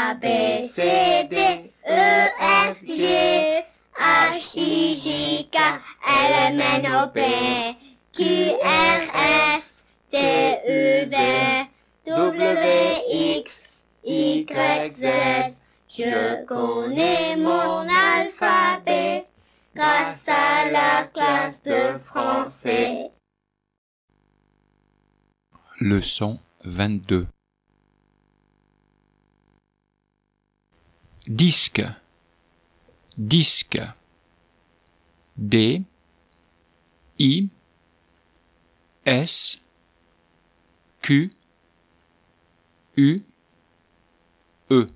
A, B, C, D, E, F, G, H, I, J, K, L, M, N, O, P, Q, R, S, T, U, V, W, X, Y, Z. Je connais mon alphabet grâce à la classe de français. Leçon 22. Disque, disque. D, I, S, Q, U, E.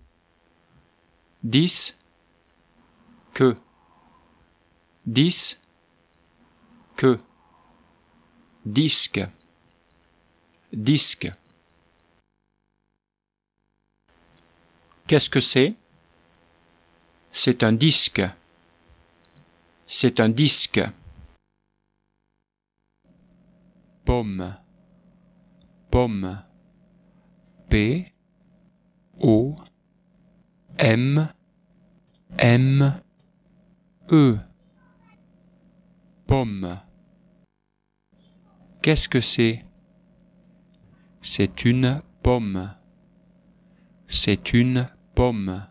Disque, disque, disque, disque. Qu'est-ce que c'est? C'est un disque. C'est un disque. Pomme, pomme. P, O, M, M, E. Pomme. Qu'est-ce que c'est? C'est une pomme. C'est une pomme.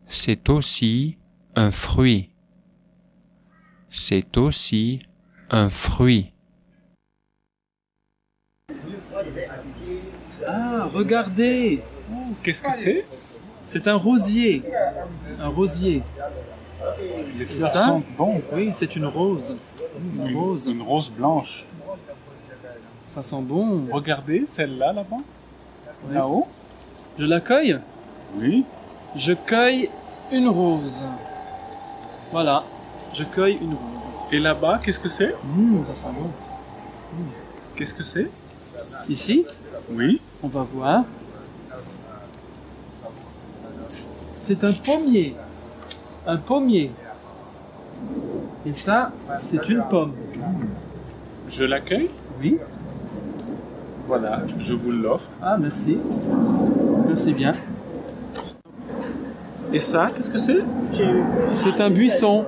C'est aussi un fruit. C'est aussi un fruit. Ah, regardez! Qu'est-ce que c'est? C'est un rosier. Un rosier. Les Et fleurs ça? sont bonnes. Oui, c'est une rose. Une rose. Une rose blanche. Ça sent bon. Regardez celle-là là-bas. Oui. Là-haut. Je la cueille? Oui. Je cueille une rose. Voilà. Je cueille une rose. Et là-bas, qu'est-ce que c'est? Ça sent bon. Qu'est-ce que c'est? Ici, Oui. on va voir. C'est un pommier. Un pommier. Et ça, c'est une pomme. Je l'accueille. Oui. Voilà. Je vous l'offre. Ah, merci. Merci bien. Et ça, qu'est-ce que c'est? C'est un buisson.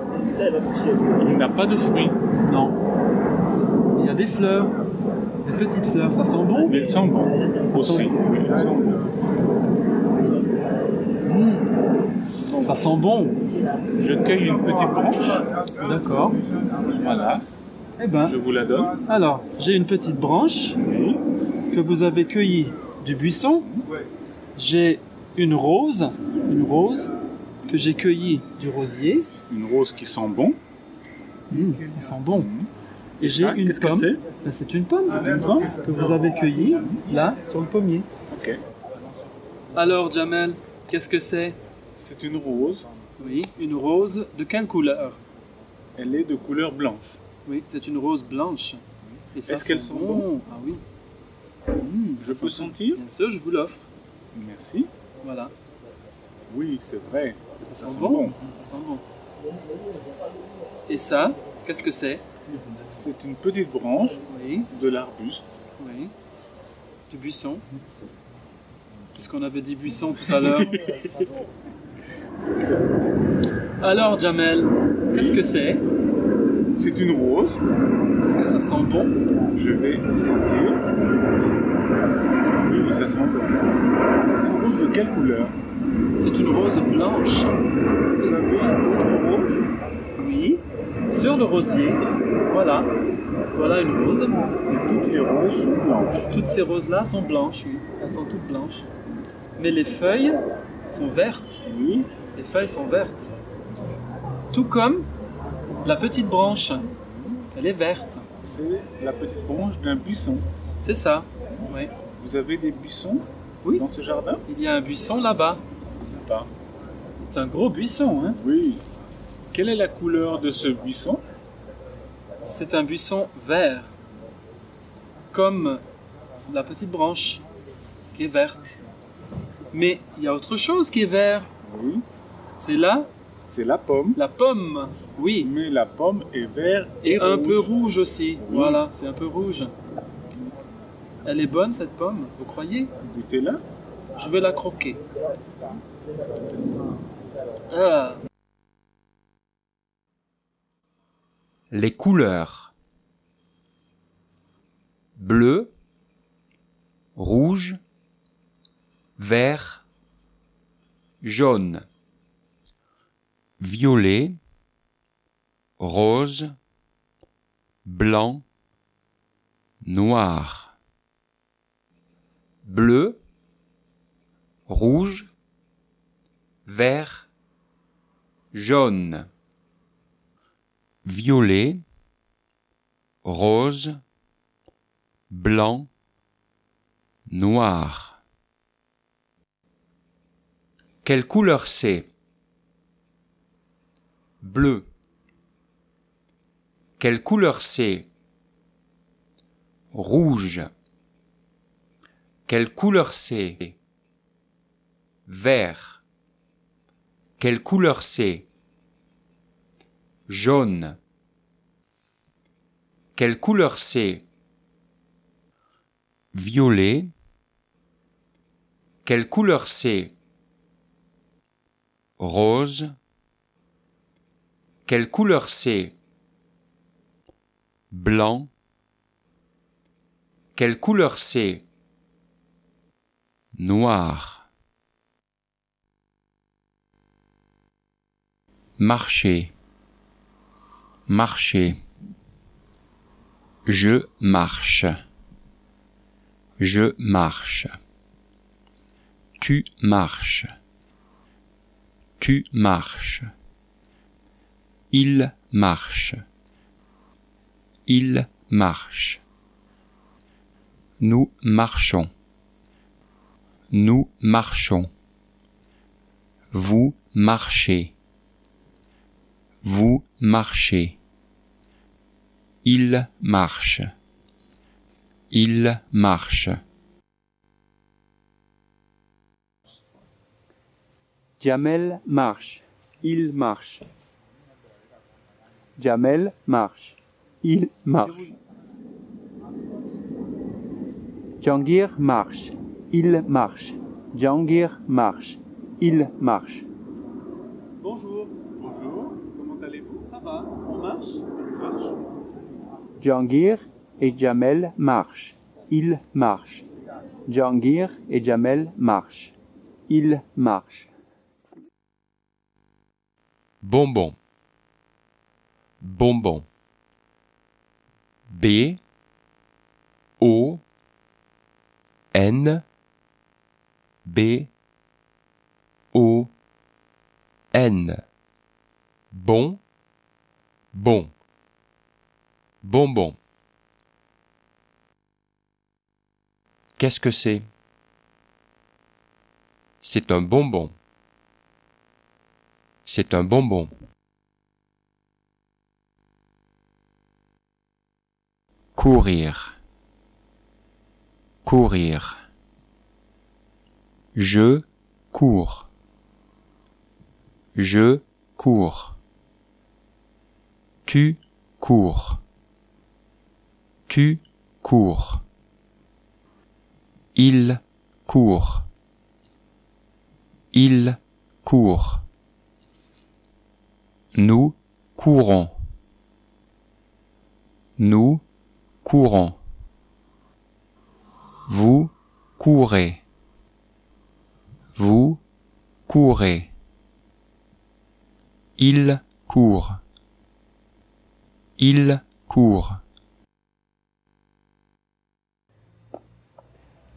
Il n'a pas de fruits. Non. Il y a des fleurs. Des petites fleurs. Ça sent bon? Mais ils sont bons. Aussi. Oui, ils sont bons. Ça sent bon. Je cueille une petite branche. D'accord. Voilà. Eh ben, Je vous la donne. alors, j'ai une petite branche Oui. que vous avez cueillie du buisson. J'ai une rose que j'ai cueillie du rosier. Une rose qui sent bon. Ça sent bon. Et j'ai Ça, une qu'est-ce que pomme. c'est? Ben, c'est une pomme que vous avez cueillie là sur le pommier. Ok. Alors, Jamel, qu'est-ce que c'est? C'est une rose. Oui, une rose de quelle couleur? Elle est de couleur blanche. Oui, c'est une rose blanche. Et ça Est-ce qu'elles sent sont bonnes? Ah oui. Je Ça peux sent bon. sentir? Bien sûr, je vous l'offre. Merci. Voilà. Oui, c'est vrai. Ça sent bon. Ça sent bon. Et ça, qu'est-ce que c'est? C'est une petite branche Oui, de l'arbuste. oui. Du buisson. Puisqu'on avait dit buisson tout à l'heure. Alors, Jamel, qu'est-ce que c'est? C'est une rose. Est-ce que ça sent bon? Je vais sentir. Oui, ça sent bon. C'est une rose de quelle couleur? C'est une rose blanche. Vous avez d'autres roses? Oui. Sur le rosier. Voilà. Voilà une rose. Et toutes les roses sont blanches. Toutes ces roses-là sont blanches, oui. Elles sont toutes blanches. Mais les feuilles sont vertes. Oui. Les feuilles sont vertes. Tout comme la petite branche. Elle est verte. C'est la petite branche d'un buisson. C'est ça. Oui. Vous avez des buissons Oui. dans ce jardin? Il y a un buisson là-bas. Pas. C'est un gros buisson, hein. Oui. Quelle est la couleur de ce buisson? C'est un buisson vert. Comme la petite branche qui est verte. Mais il y a autre chose qui est vert. Oui. C'est là, C'est la pomme. la pomme. Oui. Mais la pomme est verte Et un rouge. peu rouge aussi. Oui. Voilà, c'est un peu rouge. Elle est bonne cette pomme, vous croyez? Goûtez-la. Je vais la croquer. Ah, Les couleurs. Bleu, rouge, vert, jaune, violet, rose, blanc, noir. Bleu, rouge, vert, jaune, violet, rose, blanc, noir. Quelle couleur c'est? Bleu. Quelle couleur c'est? Rouge. Quelle couleur c'est? Vert. Quelle couleur c'est? Jaune. Quelle couleur c'est? Violet. Quelle couleur c'est? Rose. Quelle couleur c'est? Blanc. Quelle couleur c'est? Noir. Marcher. Marcher. Je marche. Je marche. Tu marches. Tu marches. Il marche. Il marche. Nous marchons. Nous marchons. Vous marchez. Vous marchez. Il marche. Il marche. Jamel marche. Il marche. Jamel marche. Il marche. Jangir marche. Il marche. Jangir marche. Il marche. bonjour. Bonjour, comment allez-vous? Ça va? On marche? On marche. Jangir et Jamel marchent. Il marche. Jangir et Jamel marchent. Il marche. Bonbon. Bonbon. B O N B O N. Bon, bon. Bonbon. Qu'est-ce que c'est? C'est un bonbon. C'est un bonbon. Courir. Courir. Je cours. Je cours. Tu cours. Tu cours. Il court. Il court. Nous courons. Nous courons. Vous courez. Vous courez. Il court. Il court.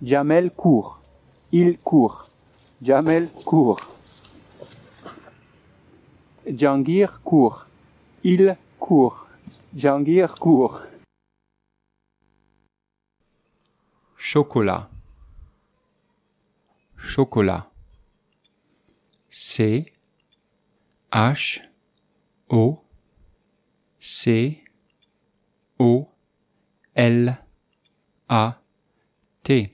Jamel court. Il court. Jamel court. Jangir court. Il court. Jangir court. Chocolat. Chocolat. C H O C O L A T.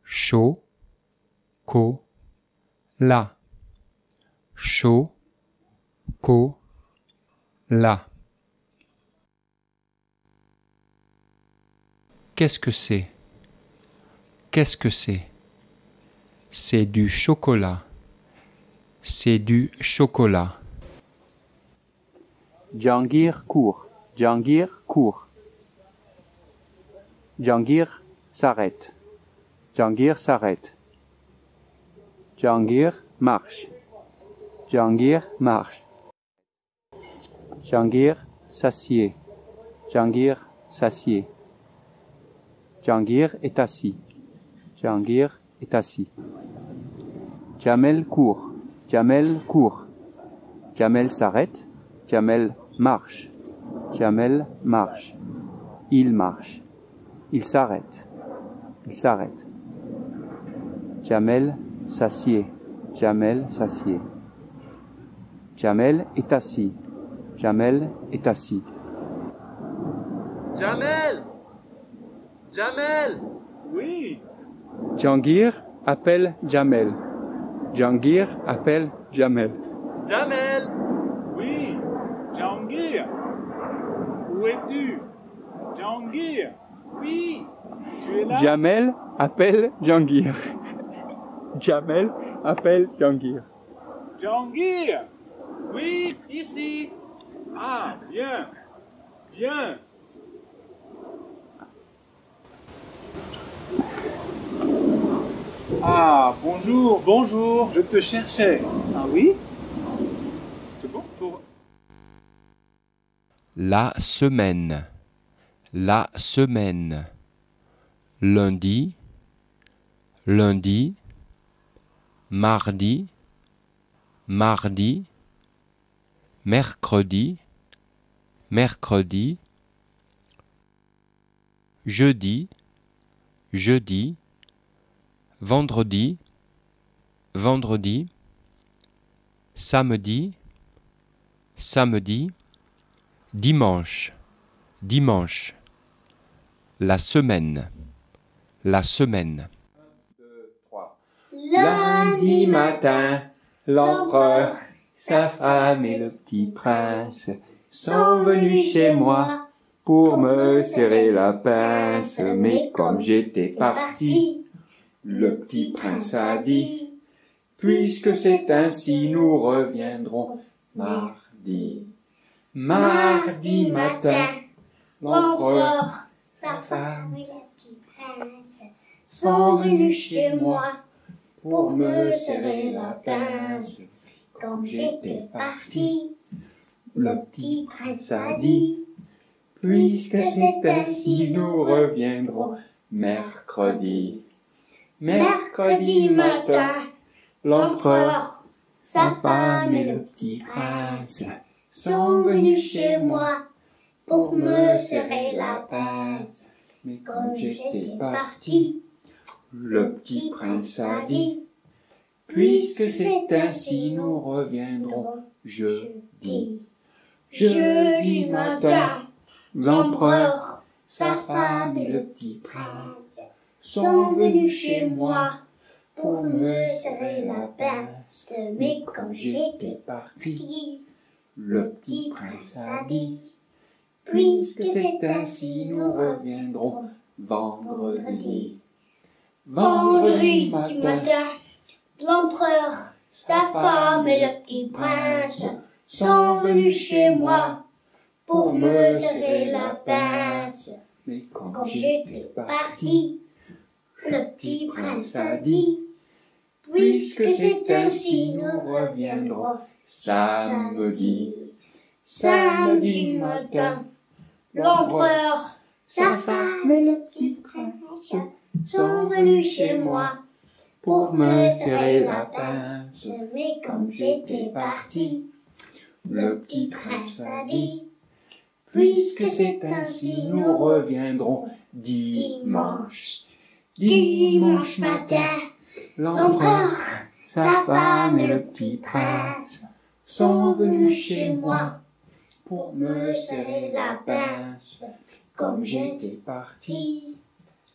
Chaud, co, la. Chaud, co, la. Qu'est-ce que c'est? Qu'est-ce que c'est? C'est du chocolat. C'est du chocolat. Jahangir court. Jahangir court. Jahangir s'arrête. Jahangir s'arrête. Jahangir marche. Jahangir marche. Jahangir s'assied. Jahangir s'assied. Jahangir est assis. Jahangir est assis. Jamel court. Jamel court. Jamel s'arrête. Jamel marche. Jamel marche. Il marche. Il s'arrête. Il s'arrête. Jamel s'assied. Jamel s'assied. Jamel est assis. Jamel est assis. Jamel! Jamel! Oui, Jahangir appelle Jamel. Jahangir appelle Jamel. Jamel! oui. Jahangir, où es-tu? Jahangir, Oui! tu es là? Jamel appelle Jahangir. Jamel appelle Jahangir. Jahangir! Oui, ici! Ah, viens, viens. Ah, bonjour, bonjour, je te cherchais. Ah oui? C'est bon pour... La semaine. La semaine. Lundi. Lundi. Mardi. Mardi. Mercredi. Mercredi. Jeudi. Jeudi. Vendredi. Vendredi. Samedi. Samedi. Dimanche. Dimanche. La semaine. La semaine. Lundi matin, l'empereur, sa femme et le petit prince sont venus chez moi pour me serrer la pince. Mais comme j'étais parti, le petit prince a dit, puisque c'est ainsi, nous reviendrons mardi. Mardi matin, l'empereur, sa femme et le petit prince sont venus chez moi pour me serrer la pince. Comme j'étais parti, le petit prince a dit, puisque c'est ainsi, nous reviendrons mercredi. Mercredi matin, l'empereur, sa femme et le petit prince sont venus chez moi pour me serrer la pince. Mais comme j'étais parti, le petit prince a dit, puisque c'est ainsi, nous reviendrons jeudi. Jeudi matin, l'empereur, sa femme et le petit prince sont venus chez moi pour me serrer la pince. Mais comme j'étais parti, le petit prince a dit, puisque c'est ainsi, nous reviendrons vendredi. Vendredi matin, l'empereur, sa femme et le petit prince sont venus chez moi pour me serrer la pince. Mais comme j'étais parti, le petit prince a dit, puisque c'est ainsi, nous reviendrons samedi. Samedi matin, l'empereur, sa femme et le petit prince sont venus chez moi pour me serrer la pince. Mais comme j'étais parti, le petit prince a dit, puisque c'est ainsi, nous reviendrons dimanche. Dimanche matin, l'empereur, sa femme et le petit prince sont venus chez moi pour me serrer la pince. Comme j'étais parti,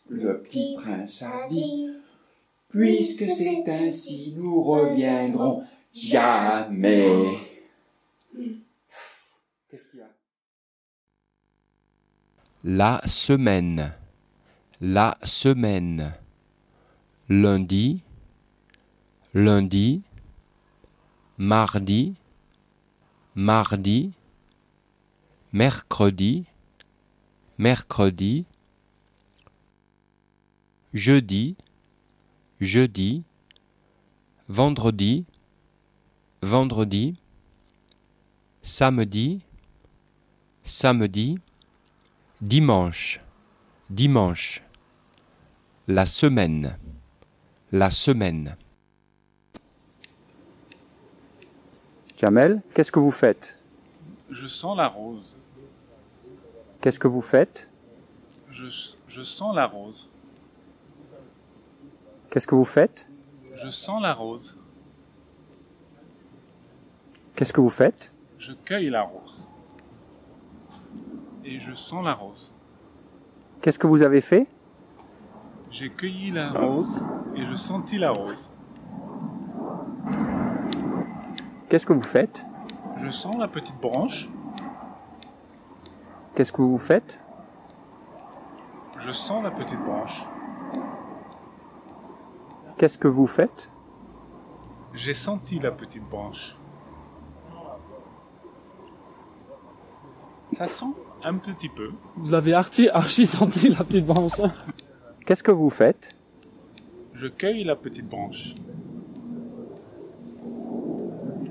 le petit prince a dit, puisque c'est ainsi, nous reviendrons jamais. Qu'est-ce qu'il y a? La semaine. La semaine. Lundi. lundi, mardi, mardi, mercredi, mercredi, jeudi, jeudi, vendredi, vendredi, samedi, samedi, dimanche, dimanche, la semaine, la semaine. Jamel, qu'est-ce que vous faites? Je sens la rose. Qu'est-ce que vous faites? Je sens la rose. Qu'est-ce que vous faites? Je sens la rose. Qu'est-ce que vous faites? Je cueille la rose. Et je sens la rose. Qu'est-ce que vous avez fait? J'ai cueilli la rose et je sentis la rose. Qu'est-ce que vous faites? Je sens la petite branche. Qu'est-ce que vous faites? Je sens la petite branche. Qu'est-ce que vous faites? J'ai senti la petite branche. Ça sent un petit peu. Vous l'avez archi senti, la petite branche. Qu'est-ce que vous faites? Je cueille la petite branche.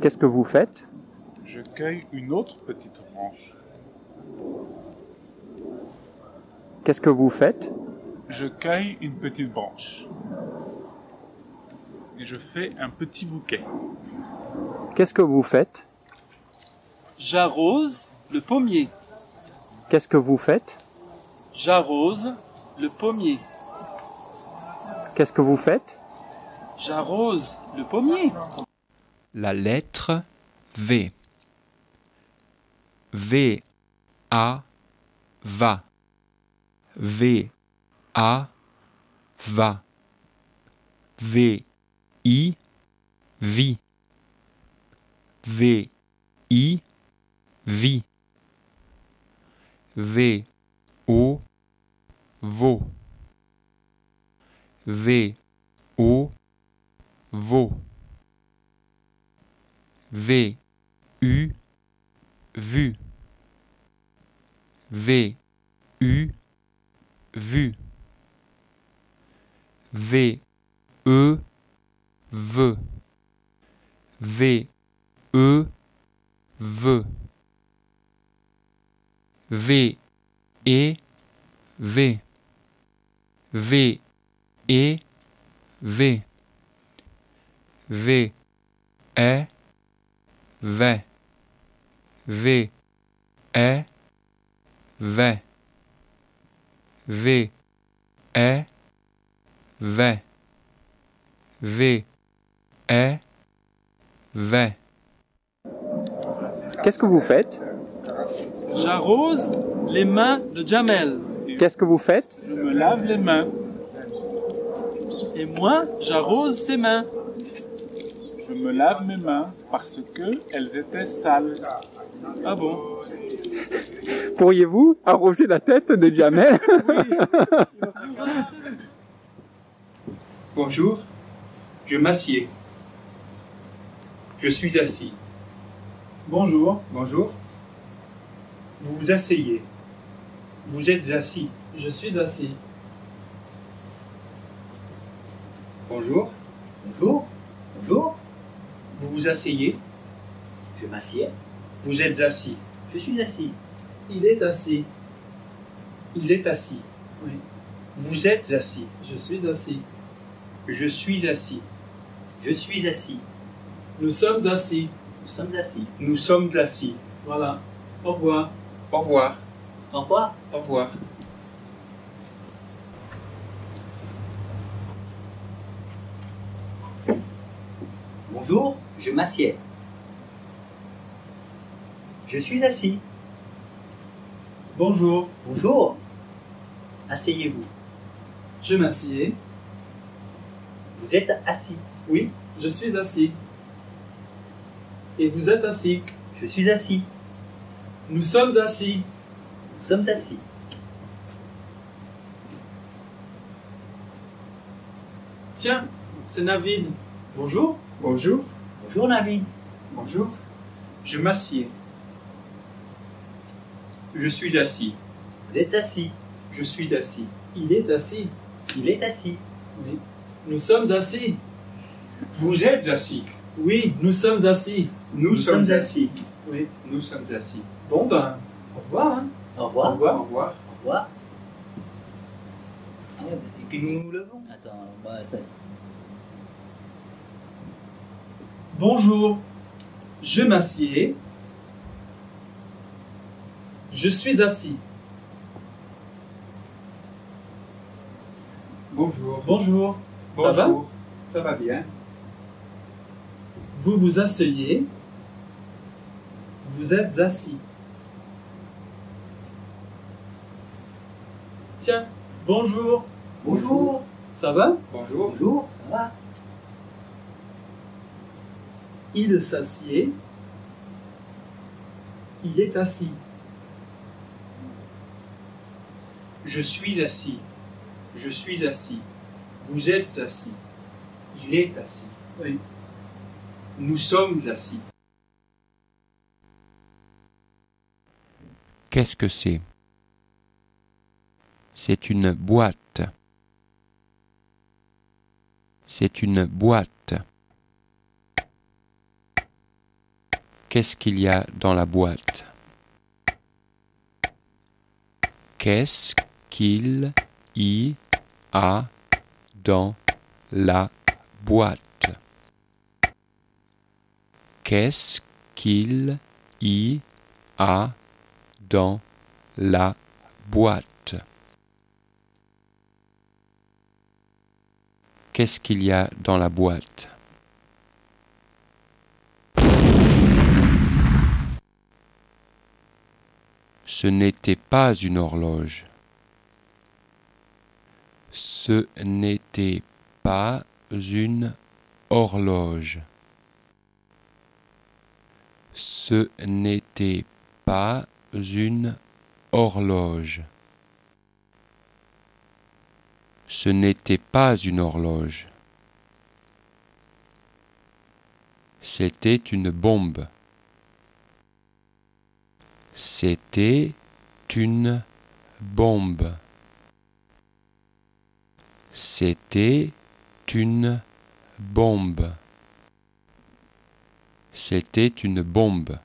Qu'est-ce que vous faites? Je cueille une autre petite branche. Qu'est-ce que vous faites? Je cueille une petite branche. Et je fais un petit bouquet. Qu'est-ce que vous faites? J'arrose le pommier. Qu'est-ce que vous faites? J'arrose le pommier. Qu'est-ce que vous faites? J'arrose le pommier. La lettre V. V, A, va. V, A, va. V, I, vie. V, I, vie. V, O, vaut. V, O, vaut. V, U, vu. V, U, vu. V, E, veut. V, E, veut. V, E, V. V, E, V. V, E, V. V, E, V. V, E, V. V, E, V. Qu'est-ce que vous faites? J'arrose les mains de Jamel. Qu'est-ce que vous faites? Je me lave les mains. Et moi, j'arrose ses mains. Je me lave mes mains parce que elles étaient sales. Ah bon? Pourriez-vous arroser la tête de Jamel? Bonjour, je m'assieds. Je suis assis. Bonjour. Bonjour. Vous vous asseyez. Vous êtes assis. Je suis assis. Bonjour. Bonjour. Bonjour. Vous vous asseyez. Je m'assieds. Vous êtes assis. Je suis assis. Il est assis. Il est assis. Oui. Vous êtes assis. Je suis assis. Je suis assis. Je suis assis. Nous sommes assis. Nous sommes assis. Nous sommes assis. Voilà. Au revoir. Au revoir. Au revoir. Au revoir. Bonjour. Je m'assieds. Je suis assis. Bonjour. Bonjour. Asseyez-vous. Je m'assieds. Vous êtes assis. Oui, je suis assis. Et vous êtes assis. Je suis assis. Nous sommes assis. Nous sommes assis. Tiens, c'est Navid. Bonjour. Bonjour. Bonjour Navid. Bonjour. Je m'assieds. Je suis assis. Vous êtes assis. Je suis assis. Il est assis. Il est assis. Oui. Nous sommes assis. Vous êtes assis. Oui, nous sommes assis. Nous sommes assis. Oui. Nous sommes assis. Bon ben, au revoir. Hein. Au Au revoir. revoir. Au revoir. Au revoir. Ah ouais, et puis nous nous levons. Attends, moi, ça... Bonjour. Je m'assieds. Je suis assis. Bonjour. Bonjour. Ça va? Bonjour. Ça va bien. Vous vous asseyez. Vous êtes assis. Tiens, bonjour. Bonjour. Ça va? Bonjour. Bonjour, ça va? Il s'assied. Il est assis. Je suis assis. Je suis assis. Vous êtes assis. Il est assis. Oui. Nous sommes assis. Qu'est-ce que c'est? C'est une boîte. C'est une boîte. Qu'est-ce qu'il y a dans la boîte? Qu'est-ce qu'il y a dans la boîte? Qu'est-ce qu'il y a dans la boîte? Qu'est-ce qu'il y a dans la boîte? Ce n'était pas une horloge. Ce n'était pas une horloge. Ce n'était pas une horloge. Ce n'était pas une horloge. C'était une bombe. C'était une bombe. C'était une bombe. C'était une bombe.